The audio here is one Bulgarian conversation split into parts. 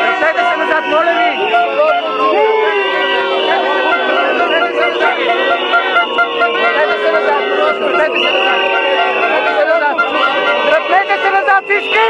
Връщайте се назад, моля ви! Дръпнете се назад, всички!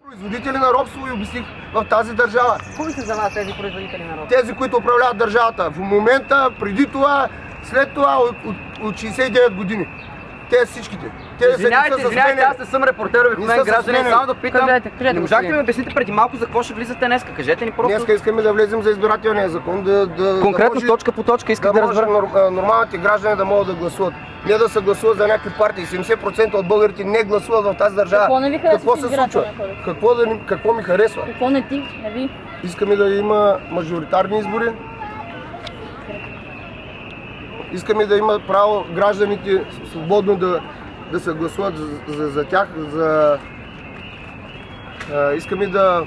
Производители на робство ви обясних в тази държава. Кои са за вас тези производители на робство? Тези, които управляват държавата. В момента, преди това, след това, от 69 години. Те всичките. Извинявайте, аз не съм репортер, обикновен гражданин, само да питам. Не можахте да ми обясните преди малко за какво ще влизате днеска? Кажете ни просто. Днеска искаме да влезем за избирателния закон. Конкретно точка по точка исках да разбера. Нормалните граждани да могат да гласуват. Не да се гласуват за някакви партии. 70% от българите не гласуват в тази държава. Какво не ви харесва? Какво се случва? Какво ми харесва? Какво не ти? Не ви? Искаме да има мажоритарни избори. Искаме да имат право гражданите свободно да се гласуват за тях. Искаме да...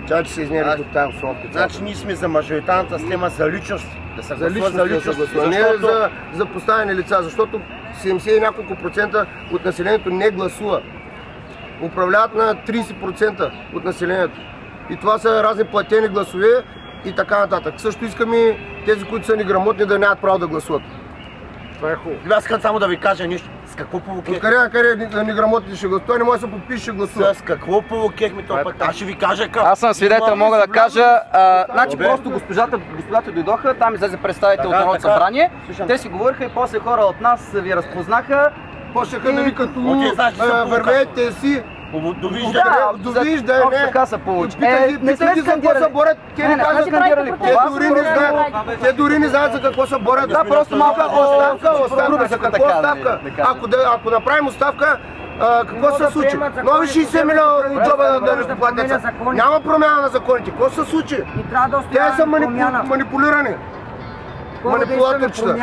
Чай, че се изнервих от тази обстановка. Значи ние сме за мажоритарната система, за личност. Да се гласува не за поставени лица, защото 70 и няколко процента от населението не гласува. Управляват на 30% от населението. И това са разни платени гласове и така нататък. Също искаме тези, които са неграмотни, да нямат право да гласуват. Това е хубаво. Аз искам само да ви кажа нещо. С какво полукех? Откъде неграмотни ще гласуват? Той не може да се подпише, ще гласува. С какво полукехме този път? Аз ще ви кажа как. Аз съм свидетел, мога да кажа. Значи просто господата дойдоха, там излезе представител от Народното събрание. Те си говориха и после хора от нас ви разпознаха. Почнаха да викат, вървете си. Довиждане. Така се получи. Не сме за какво се борят. Те дори не знаят за какво се борят. Да, просто малка оставка. За какво оставка? Ако направим оставка, какво се случи? Нови 60 милиона от джоба на данъкоплатеца. Няма промяна на законите. Какво се случи? Те са манипулирани. Манипулаторчета.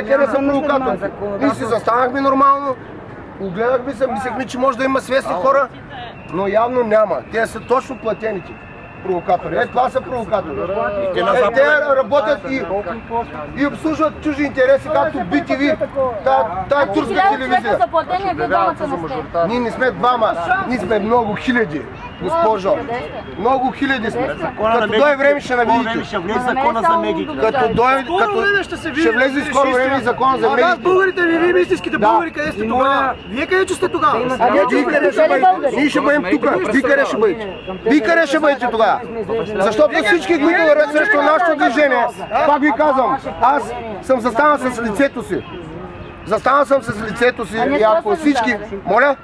Къде са провокатори? Ние си застанахме нормално. Огледахме се, мислехме, че може да има свестни хора, но явно няма. Те са точно платените провокатори. Това са провокатори. Те работят и обслужват чужди интереси, както BTV, тая турска телевизия. Ние не сме двама, ние сме много хиляди, госпожо. Много хиляди сме. Като дойде време ще навидите. Ще влезе закона за медиите. Ще влезе скоро време закона за медиите. Българите ви, вие истинските българи, къде сте тогава? Вие къде че сте тогава? Ние ще бъдем тук. Вие къде ще бъдете? Вие къде ще бъдете тогава? Защото всички, които вървят срещу нашето движение, пак ви казвам, аз съм застанал с лицето си. Застанал съм с лицето си и ако всички... Моля?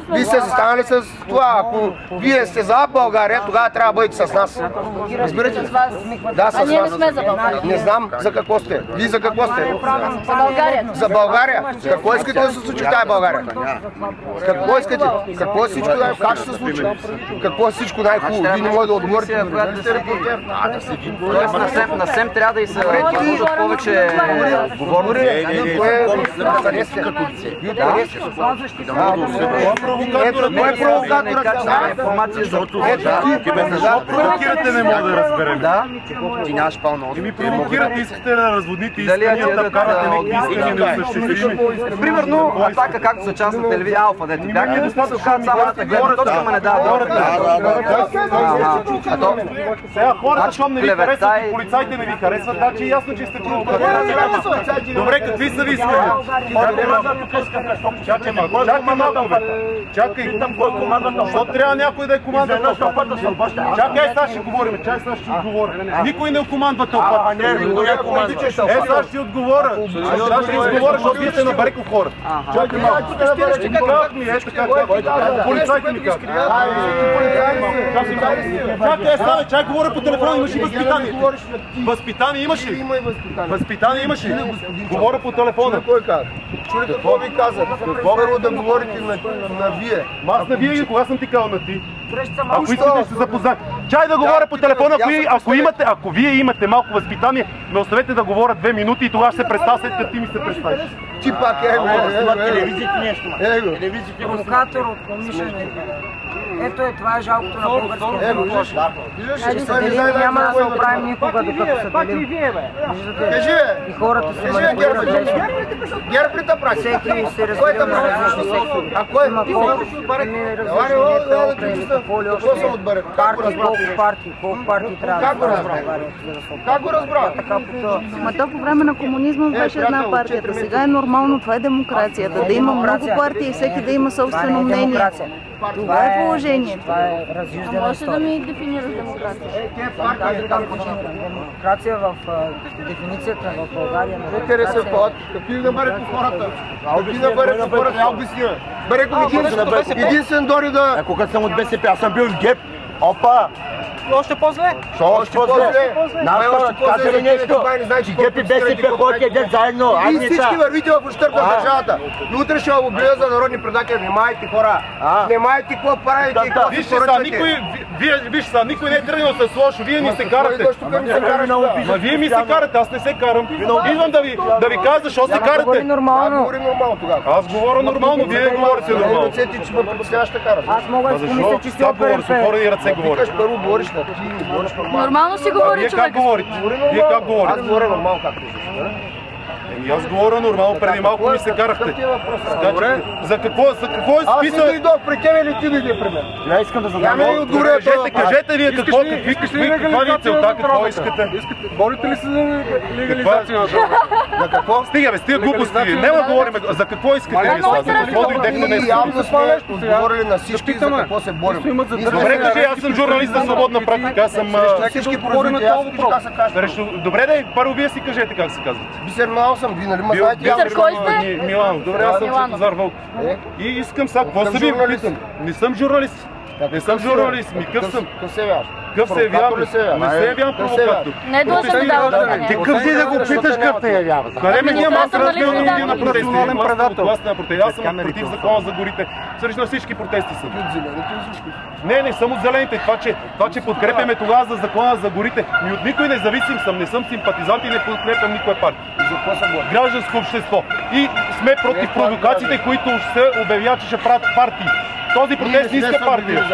Вие сте застанали с това. Ако вие сте за България, тогава трябва да бъдете с нас. Разбирате ли? Да, с вас. Не знам за какво сте. Вие за какво сте? За България. За България? Какво искате да се случи в тази България? Какво искате? Какво е всичко най-хубаво? Как ще се случи? Какво е всичко най-хубаво? Вие не можете да отговорите. На СЕМ трябва да и се възможат повече говорности. Кой е провокаторът? Провокирате, не мога да разберем. Ти нямаш пълно. И ми провокирате, искате да разводните искания, да вкарате някакви искания неосъществими. Примерно, Атака, както са част от телевизия Алфа, дето бяха, достатъчно казват само едната гледна точка, ама не дават. Сега хората, щом не ви харесват и полицайите не ви харесват, значи е ясно, че сте провокатори. Добре, какви са ви искания? Чакай малко, бе. Чакай. Защо трябва някой да е командва тълпата? Чакай, сега ще говорим. Чакай, сега ще отговоря. Никой не командва тълпата. Сега ще отговоря. Сега ще отговоря, защото вие сте на Бареков хората. Чакай малко. Как ми е така? Полицайите ми казват. Чакай, става, чай говоря по телефона, имаш ли възпитание? Възпитание имаш ли? Възпитание имаш ли? Говоря по телефона. Какво ви казах? Първо да говорите на вие. Аз на вие, кога съм ти казал на ти? Ако искате да се запознат. Чай да говоря по телефона, ако вие имате малко възпитание, ме оставете да говоря 2 минути и тогава ще се представя, след като ти ми се представиш. Ти пак телевизията нещо. Провокатор от комисията. Ето е, това е жалкото на българския народ. Виждаш ли, Се делим и няма да се оправим никога, докато се делим. Кажи, И хората се кажи, манипулират лесно. Герб ли те прави? Всеки се разделил на различни сектори. А кой? Има колко колко партии трябва да бъдат в България. Как го разбра? Ма то по време на комунизма беше една партията. Сега е нормално, това е демокрацията. Да има много партии и всеки да има собствено мнение. Това е положението. Това е разюждена Може да история. ми дефинираш демокрация? Демокрация в дефиницията в България. Къде се път? Какви да бъде по хората? Какви да бъде по хората? Я обясня. Бъде единствен дори да... Когато съм от БСП, аз съм бил в ГЕП. Опа! Още по-зле. Още по-зле. Нас каза ли нещо? Че ГЕП и БСП ходят ядят заедно. И всички вървите в ущърб на държавата. И утре ще обявя за народни предатели. Внимайте, хора. Внимайте какво правите и какво Вижте са, никой не е тръгнал с лошо, вие ни се карате. Ма вие ми се карате, аз не се карам. Идвам да ви кажа, защо се карате. Говори нормално тогава. Аз говоря нормално, вие говорите нормално. Аз мога да си помисля, че си оперен С отворени ръце говорите. Първо говориш на ти, говориш нормално. Нормално си Вие говори как човек. говорите? Вие как говорите? Аз говоря нормално, както си. Аз говоря нормално, преди малко ми се карахте. За какво е Аз не списал? дойдох при тебе или ти дойде при мен? Я искам да задам. Кажете вие каква ви е целта, какво искате? Борите ли се за легализация на дрога? На какво? Стига бе, стига глупости. Няма да говорим за какво искате вие сега, за какво дойдехте днес. Явно сме отговорили на всички за какво се борим. Добре, кажи, аз съм журналист на свободна практика, аз съм... Всички производители, аз кажи как се казва. Добре, да, първо вие си кажете как се казвате. Бисер Милан съм, вие нали ме знаете? Бисер, кой сте? Милан. Добре, аз съм Светозар Вълк. И искам сега, какво са ви? Не съм журналист. Не съм журналист, къв съм. Къв се явяваш? Къв се явявам? Не се явявам провокатор. Не е длъжен да дава обяснение. Ти къв си да го питаш къв те явява? Къде ме няма? Аз Министърът разбирам на на протести. национален предател. Аз съм против закона за горите. Срещу на всички протести съм. Не съм от зелените. Това, че подкрепяме тогава за закона за горите. Ми от никой независим съм. Не съм симпатизант и не подкрепям никоя партия. Гражданско общество. И сме против провокациите, които се обявяват, че ще правят партии. Този протест не иска партия.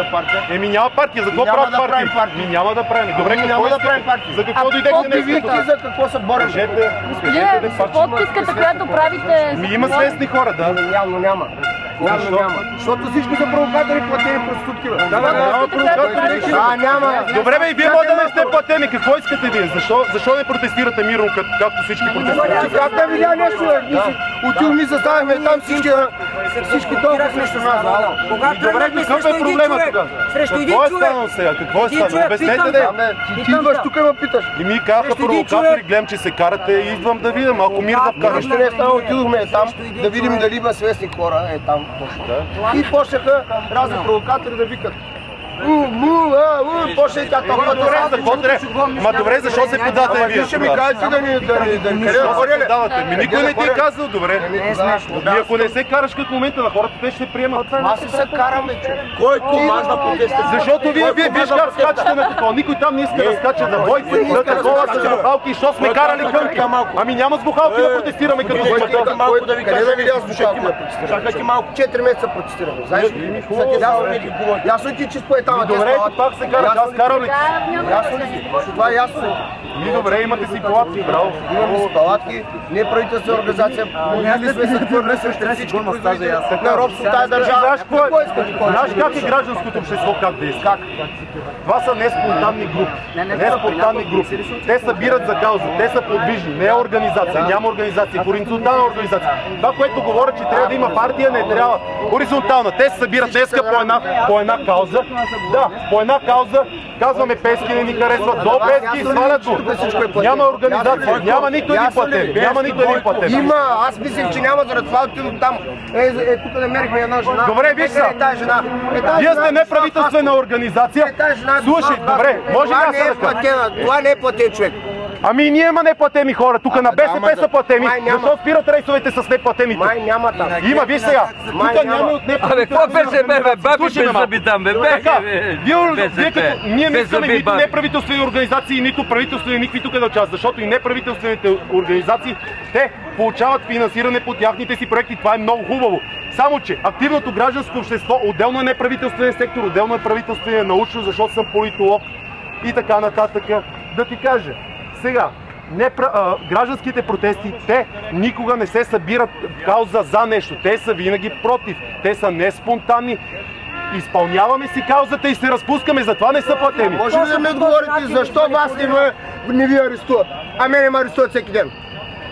Еми няма партия, за какво правят партия? Няма да правим. Добре, какво искате? За какво дойдете днес? За какво се борим? Господине, подписката, която правите... Има свестни хора, да. Явно няма. Защото всички са провокатори, платени проститутки. Няма провокатори. Няма. Добре бе, и вие може да не сте платени. Какво искате вие? Защо не протестирате мирно, както всички протестират? Как да видя нещо? Отидохме ми заставихме там всички толкова срещу нас. Добре, какъв е проблема тогава? Какво е станало сега? Какво е станало? Обяснете да. Ти идваш тук и ме питаш. И ми казаха провокатори, гледам, че се карате и идвам да видя. Малко мир да вкараш. Нищо не е станало, отидохме там да видим дали има свестни хора. Там. И почнаха разни провокатори да викат. Почна и тя толкова добре, защо се подавате вие? Ще ми кажете да ни никой не ти е казал, добре. Ако не се караш като момента на хората, те ще приемат. Аз се караме, че. Кой команда протеста? Защото вие виж как скачате на какво. Никой там не иска да скача на бой, да такова с бухалки и що сме карали кънки. Ами няма с бухалки да протестираме като Къде да видя с бухалки да протестираме? Чакайте малко. 4 месеца протестираме. Знаеш ли? Ясно ти, че според там. Добре, пак се карат, аз карам ли? Ясно ли? Това е ясно. Добре, имате си палатки, браво. Имаме си палатки, неправителствена организация. Ние сме се твърли срещу всички производители на робство в тази държава. Знаеш как е гражданското общество, как действа? Това са неспонтанни групи. Неспонтанни групи. Те събират за кауза, те са подвижни, не е организация, няма организация, хоризонтална организация. Това, което говорят, че трябва да има партия, не трябва хоризонтална. Те се събират днеска по една кауза. Да, по една кауза, казваме Пески не ни харесват, до Пески и свалят го. Няма организация, няма нито един платен, няма нито един платен. Има, аз мислех, че няма, заради това отидох там. Тук намерихме една жена. Добре, виж са. Вие сте неправителствена организация. Слушай, добре, може ли аз да кажа? Това не е платен човек. Ами ние има неплатени хора, тук на БСП са платени, защо спират рейсовете с неплатените? Май няма там. Има, виж сега, тук няма от неплатените. Абе, какво БСП, бе? Баби без зъби там, бе? Ние не искаме нито неправителствени организации, нито правителствени, никакви тук да участват, защото и неправителствените организации, те получават финансиране по тяхните си проекти, това е много хубаво. Само че активното гражданско общество, отделно е неправителствен сектор, отделно е правителствен научно, защото съм политолог и така нататък. Да ти кажа, сега, гражданските протести, те никога не се събират кауза за нещо, те са винаги против, те са не спонтанни. Изпълняваме си каузата и се разпускаме, затова не са платени. Може ли да ми отговорите, защо вас не ви арестуват, а мене ме арестуват всеки ден?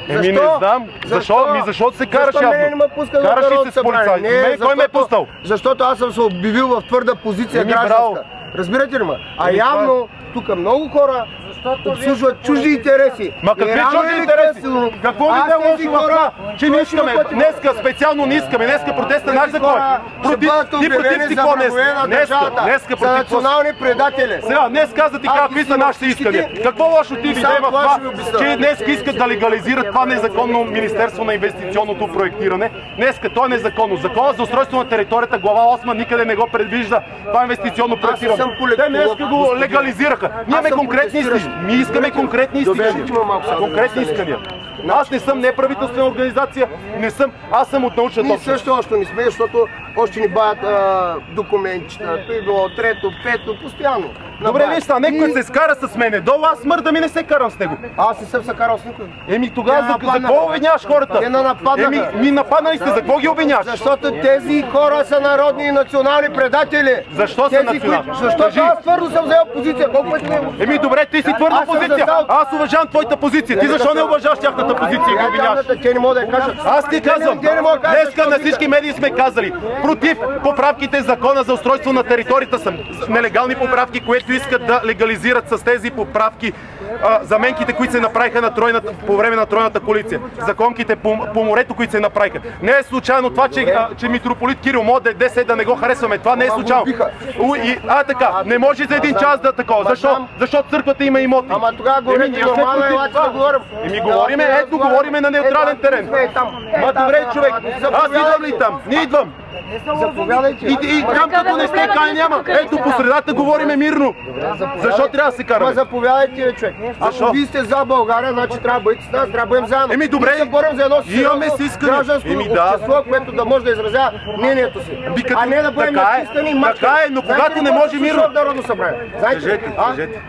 Еми не знам. Защо? Защото се караш явно. Защо не ме пускат в Народното събрание? Не, кой ме е пуснал? Защото аз съм се обявил в твърда позиция гражданска. Разбирате ли ме? А явно тук много хора обслужват чужди интереси. Ма какви чужди интереси? Какво ви да лоши в това? Че не искаме. Днеска специално не искаме. Днеска протеста наш закон. Ти против си какво днеска? Днеска са национални предатели. Сега, днес каза ти какви са нашите искания. Какво лошо ти виде в това, че днес искат да легализират това незаконно Министерство на инвестиционното проектиране? Днеска то е незаконно. Законът за устройство на територията, глава 8, никъде не го предвижда това инвестиционно проектиране. Те днеска го легализираха. Ние имаме конкретни истини. Ние искаме конкретни истини. Конкретни искания. Аз не съм неправителствена организация, не съм, аз съм от научната общност. Ние също още не сме, защото още ни бавят документчета, той било трето, пето, постоянно. Добре, виж са, някой се скара с мене долу, аз мърда ми не се карам с него. Аз не съм се карал с никой. Еми тогава за какво обвиняваш хората? Еми, ми нападнали сте, за какво ги обвиняваш? Защото тези хора са народни и национални предатели. Защо са национални? Защото аз твърдо съм взел позиция. Колко пъти не... Еми добре, ти си твърда позиция. Аз уважавам твоята позиция. Ти защо не уважаваш тяхната позиция и ги обвиняваш? Те не могат да я кажат. Аз ти казвам, днеска на всички медии сме казали, против поправките в закона за устройство на територията са нелегални поправки, които искат да легализират с тези поправки заменките, които се направиха по време на тройната коалиция. Законките по морето, които се направиха. Не е случайно това, че митрополит Кирил може да е да не го харесваме. Това не е случайно. Така, не може за един час да такова. Защо? Защото църквата има имоти. Ама тогава говорите нормално, елате да говорим. Еми говориме, ето говориме на неутрален терен. Ма добре, човек, аз идвам ли там? Не идвам. Заповядайте. И там като не сте кай няма. Ето по средата говориме мирно. Защо трябва да се караме? Заповядайте, човек. Ако вие сте за България, значи трябва да бъдете с нас, трябва да бъдем заедно. Еми добре, се борим за едно гражданско общество, което да може да изразява мнението си. А не да бъдем натискани и мачкани. Така е, но когато не може мирно.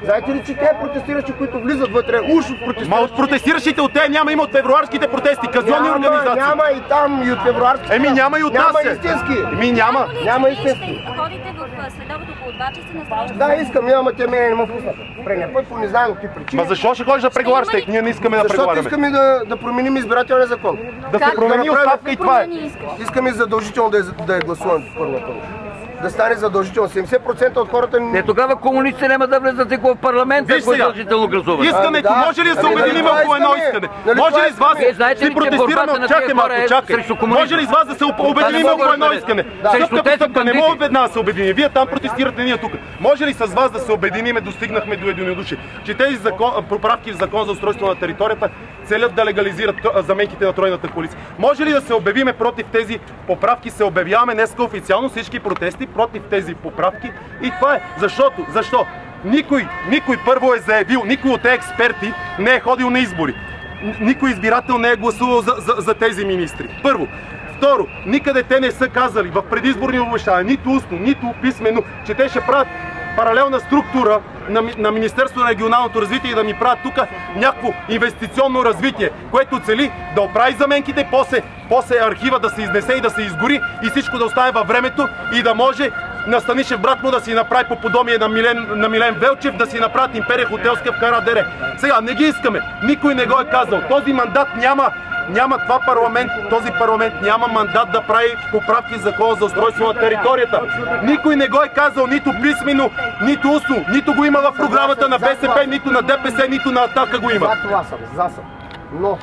Знаете ли, че те протестиращи, които влизат вътре, уж от протестиращите? Ма от протестиращите от те няма, има от февруарските протести, казионни организации. Няма и там и от февруарските. Еми няма и от нас. Няма истински. Еми няма. Няма истински. Ходите в следобед около 2 часа на среща. Да, искам, няма, те мене не ме пуснат. Предния път по незнайно какви причини. Ма защо ще ходиш да преговаряш, тъй ние не искаме да преговаряме? Защото искаме да променим избирателния закон. Да се промени оставка и това е. Искаме задължително да е гласуване първо. Да стане задължително. 70% от хората... Не, тогава комунистите няма да влезат в парламента, ако задължително гласуват. Искането, може ли да се обединим около едно искане? Може ли с вас да си протестираме? Чакай малко, чакай. Може ли с вас да се обединим около едно искане? Стъпка по стъпка, не мога веднага да се обединим. Вие там протестирате, ние тук. Може ли с вас да се обединим, достигнахме до единодушие? Че тези поправки в закон за устройство на територията целят да легализират заменките на тройната коалиция? Може ли да се обявиме против тези поправки? Се обявяваме днеска официално всички протести против тези поправки и това е. Защо? Никой първо е заявил, никой от тези експерти не е ходил на избори. Никой избирател не е гласувал за тези министри. Първо. Второ, никъде те не са казали в предизборни обещания, нито устно, нито писмено, че те ще правят паралелна структура на Министерство на регионалното развитие и да ми правят тук някакво инвестиционно развитие, което цели да оправи заменките, после архива да се изнесе и да се изгори и всичко да остане във времето и да може на Станишев брат му да си направи по подобие на Милен Велчев, да си направят империя хотелска в Карадере. Сега не ги искаме, никой не го е казал. Този мандат няма този парламент няма мандат да прави поправки в закона за устройство на територията. Никой не го е казал нито писмено, нито устно, нито го има в програмата на БСП, нито на ДПС, нито на Атака го има. За съм. Но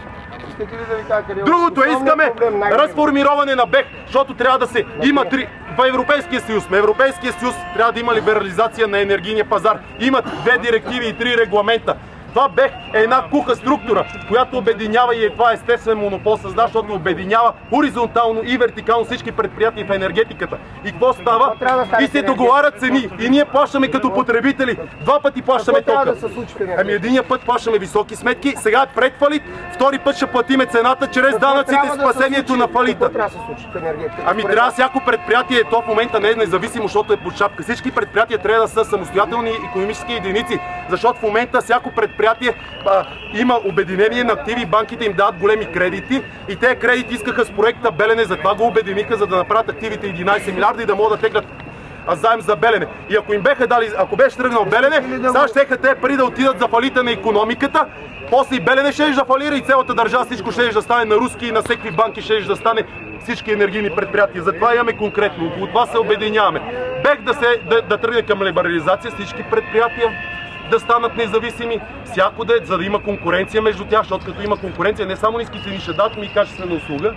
искате ли да ви кажа къде... Другото искаме разформироване на БЕХ, защото трябва да се има в Европейския съюз. В Европейския съюз трябва да има либерализация на енергийния пазар. Имат 2 директиви и 3 регламента. Това бе една куха структура, която обединява и това естествен монопол създава, защото обединява хоризонтално и вертикално всички предприятия в енергетиката. И какво става? И се договарят цени. И ние плащаме като потребители. 2 пъти плащаме тока. Ами единия път плащаме високи сметки, сега е пред фалит, втори път ще платиме цената чрез данъците, спасението на фалита. Ами трябва всяко предприятие, то в момента не е независимо, защото е под шапка. Всички предприятия трябва да са самостоятелни икономически единици, защото в момента всяко предприятие има обединение на активи, банките им дават големи кредити и тези кредити искаха с проекта Белене, затова го обединиха, за да направят активите 11 милиарда и да могат да теглят заем за Белене. И ако им беха дали, ако беше тръгнал Белене, сега щеха тези пари да отидат за фалита на икономиката, после и Белене ще да фалира и цялата държава, всичко ще да стане на руски и на всеки банки ще да стане всички енергийни предприятия. Затова имаме конкретно, около това се обединяваме. Бех да тръгне към либерализация, всички предприятия да станат независими, всяко дет, за да има конкуренция между тях, защото като има конкуренция, не само ниски цени ще дадат, но и качествена услуга.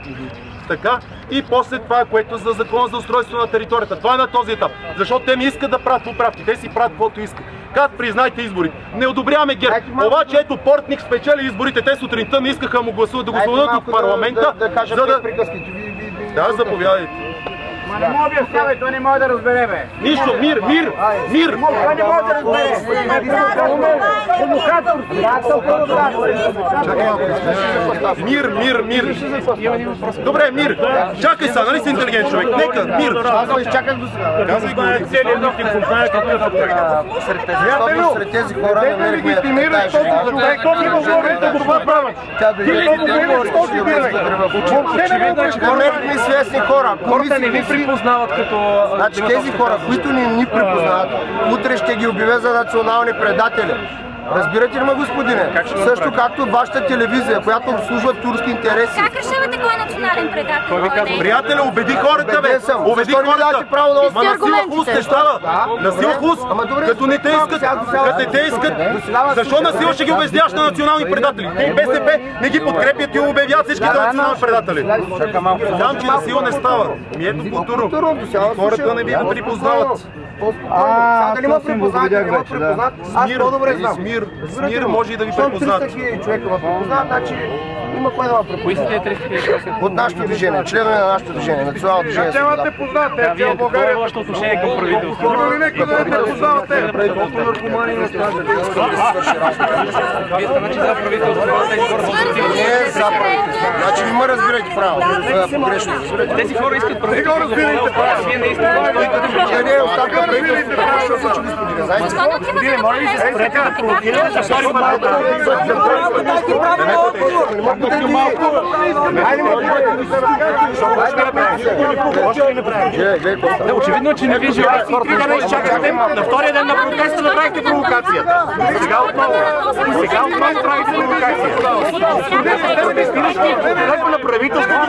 Така. И после това, което за закона за устройство на територията. Това е на този етап. Защото те не искат да правят поправки, те си правят каквото искат. Как признайте изборите? Не одобряваме ГЕРБ. Обаче ето Портних спечели изборите. Те сутринта не искаха да му гласуват, да го свалят от парламента. Да, заповядайте. Ма не мога да оставя, той не може да разбере, бе. Нищо, мир! Той не може да разбере. Мир! Добре, мир! Чакай са, нали си интелигент човек? Нека, мир! Аз го изчаках до сега. Казвай го. Сред тези хора намерихме легитимираш този човек, този има говорите това правят. Ти легитимираш този човек. Намерихме известни хора. Хората не ви припознават като... Значи тези хора, които не ни припознават, утре ще ги обявя за национални предатели. Разбирате ли ме, господине? Също както вашата телевизия, която обслужва турски интереси. Как решавате кой е национален предател? Приятеля, убеди хората, бе! Убеди хората! Ма на сила хлус не става! На сила хлус! Като не те искат! Като не те искат! Защо на сила ще ги обясняваш на национални предатели? Те и БСП не ги подкрепят и обявяват всички за национални предатели. Знам, че на сила не става. Ми ето културно. Хората не ви го припознават. Дали ме припознават, не ме припознават, аз по-добре знам. С мир може и да ви припознат. 300 000 човека ме припознават, значи има кой да ме припознат. От нашето движение, членове на нашето движение, национално движение. Те ме познават, те цяла България. Какво е вашето отношение към правителството? Има ли някой да не познават те? Вие сте значи за правителството, тези хора са против. Не е за правителството. Значи не ме разбирайте право. Погрешно. Тези хора искат правителството. Вие не искате. Не, оставка правителството. Какво се случи, господине? Знаете? Господине, моля ви се, спрете да провокирате за втори път. Дайте право на отговор. Хайде ме Очевидно, че не ви желаете хората да изчакате. На втория ден на протеста направихте провокацията. Сега отново правите провокацията. На правителството